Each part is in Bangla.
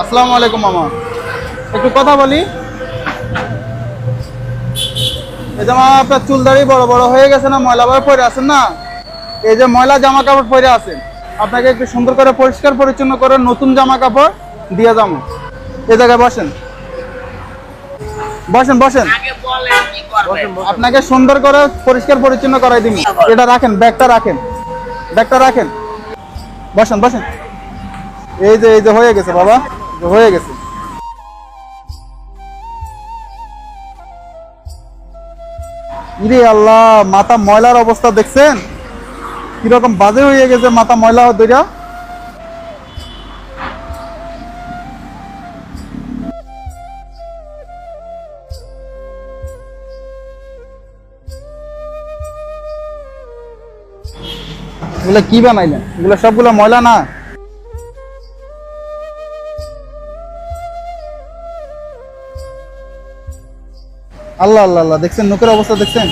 আসসালামু আলাইকুম মামা, একটু কথা বলি। এই যে মামা, আপনার চুল দাড়ি বড় বড় হয়ে গেছে না, ময়লা ভাবে পরে আছেন না, এই যে ময়লা জামা কাপড় পরে আছেন, আপনাকে একটু সুন্দর করে পরিষ্কার পরিচ্ছন্ন করে নতুন জামা কাপড় দিয়ে যাবো। এই জায়গায় বসেন, বসেন বসেন। আপনাকে সুন্দর করে পরিষ্কার পরিচ্ছন্ন করাই দিন। এটা রাখেন, ব্যাগটা রাখেন, ব্যাগটা রাখেন। বসেন বসেন। এই যে হয়ে গেছে বাবা, হয়ে গেছে। ইরে আল্লাহ, মাথা ময়লার অবস্থা দেখছেন কিরকম বাজে হয়ে গেছে, মাথা ময়লা দইরা। এগুলো কি বানাইলেন? এগুলো সবগুলো ময়লা না? আল্লাহ আল্লাহ আল্লাহ, দেখছেন মুখের অবস্থা দেখছেন?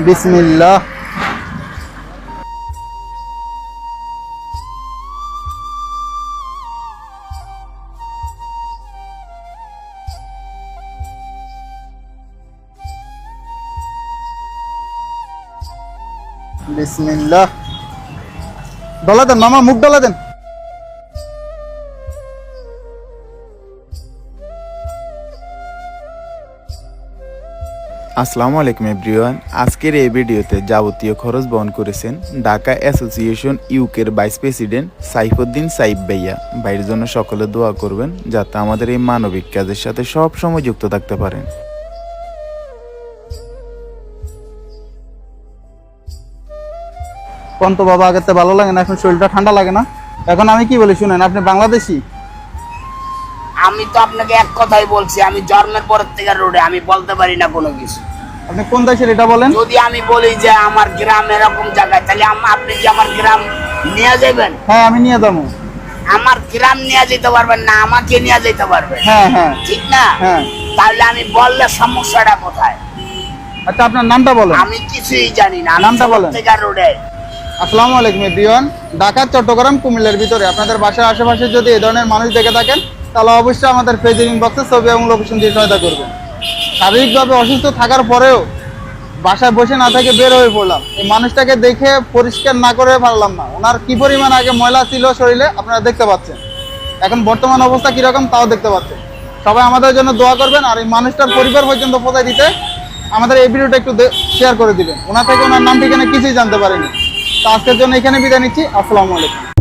বিসমিল্লাহ। বিসমিল্লাহ। ডলা দেন মামা, মুখ ডলা দেন। আসসালামু আলাইকুম এভরিওয়ান। আজকের এই ভিডিওতে যাবতীয় খরচ বহন করেছেন ঢাকা অ্যাসোসিয়েশন ইউকের ভাইস প্রেসিডেন্ট সাইফুদ্দিন সাইফ ভাইয়া। ভাইয়ের জন্য সকলে দোয়া করবেন যাতে আমাদের এই মানবিক কাজের সাথে সব সময় যুক্ত থাকতে পারেন। কোন তো বাবা, আগেতে ভালো লাগে না, এখন শরীরটা ঠান্ডা লাগে না। এখন আমি কি বলি শুনেন, আপনি বাংলাদেশি? আমি তো আপনাকে এক কথাই বলছি, আমি জন্মের পরের থেকে রোডে, আমি বলতে পারি না কোনো কিছু। আপনি কোন দেশের এটা বলেন? যদি আমি বলি যে আমার গ্রাম এরকম জায়গায়, তাহলে আপনি কি আমার গ্রাম নিয়ে যাবেন? হ্যাঁ, আমি নিয়ে যাবো। আমার গ্রাম নিয়ে যেতে পারবেন না, আমাকে নিয়ে যেতে পারবেন। হ্যাঁ হ্যাঁ ঠিক না? হ্যাঁ। তাহলে আমি বললে সমস্যাটা কোথায়? আচ্ছা, আপনার নামটা বলেন। আমি কিছুই জানি না, নামটা বলেন। থেকে রোডে। আসসালামু আলাইকুম এভরিওয়ান। ঢাকা, চট্টগ্রাম, কুমিল্লার ভিতরে আপনাদের বাসার আশেপাশে যদি এই ধরনের মানুষ দেখে থাকেন, তাহলে অবশ্যই আমাদের ফেসবুক ইনবক্সে ছবি এবং লোকেশন দিয়ে সহায়তা করবেন। শারীরিকভাবে অসুস্থ থাকার পরেও বাসায় বসে না থেকে বের হয়ে পড়লাম, এই মানুষটাকে দেখে পরিষ্কার না করে পারলাম না। ওনার কি পরিমাণ আগে ময়লা ছিল শরীরে আপনারা দেখতে পাচ্ছেন, এখন বর্তমান অবস্থা কিরকম তাও দেখতে পাচ্ছেন। সবাই আমাদের জন্য দোয়া করবেন, আর এই মানুষটার পরিবার পর্যন্ত পৌঁছায় দিতে আমাদের এই ভিডিওটা একটু শেয়ার করে দিবেন। ওনার থেকে ওনার নাম ঠিকানা কিছুই জানতে পারিনি। তো আজকের জন্য এখানে বিদায় নিচ্ছি। আসসালামু আলাইকুম।